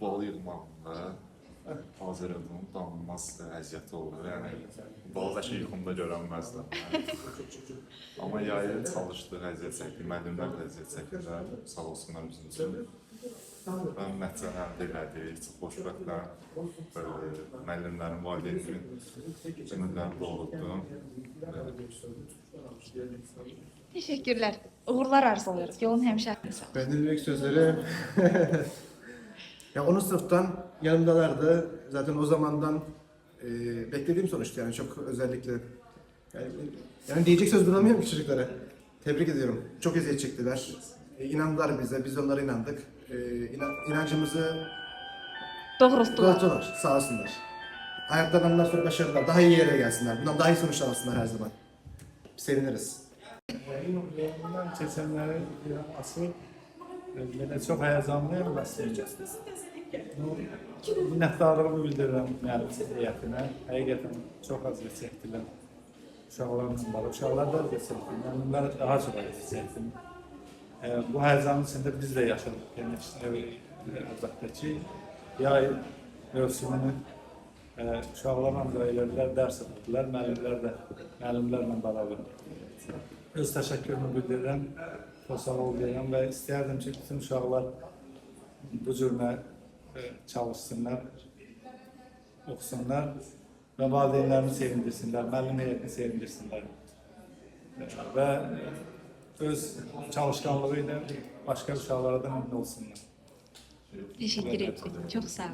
bal yığmağında Azərbaycanın danılmaz əziyyəti olur. Yəni, bal bəlkə yığımda görənməzlər. Amma yayı çalışdıq, əziyyət çəkdik, müəllimlər də əziyyət çəkdilər, sağ olsunlar bizim üçün. Və nəticəni əldə elədik, çox xoşbəxtlə müəllimlərin, valideynlərin ümidlərini doğrultdum. Teşekkürler. Uğurlar arzuluyoruz. Yolun hemşehrisi. Ben dinlemek sözleri ya 10. sınıftan yanımdalardı. Zaten o zamandan beklediğim sonuçta yani çok özellikle yani diyecek söz bulamıyorum ki çocuklara. Tebrik ediyorum. Çok eziyet çektiler. İnandılar bize, biz onlara inandık. İnancımızı Doğrulttular. doğrulttular, sağ olsunlar. Hayatlarından bundan sonra başarılar, daha iyi yere gelsinler. Bundan daha iyi sonuçlar alsınlar her zaman. Seviniriz. Bundan keçənləri asıl belə çox həyəcanlıyam əslində. Minnətdarlığımı bildirirəm müəllim heyətinə. Həqiqətən çox əziyyət çəkdilər. Uşaqlarımızın var. Uşaqlar da əziyyət çəkdi. Müəllimlər daha çox əziyyət çəkdi. Bu həyəcanın içində biz də yaşadıq. Yəni, əlbəttə ki, yay mövsümünü uşaqlarla da elədilər, dərs etdilər. Müəllimlərlə beraber. Öz təşəkkürümü bildirirəm, sağ ol deyirəm və istəyərdim ki, bütün uşaqlar bu cürmə çalışsınlar, oxusunlar və valideynlərini sevindirsinlər, müəllim heyətini sevindirsinlər və öz çalışqanlığı ilə başqa uşaqlara da məmnun olsunlar. Teşekkür ettik. Çok sağ ol.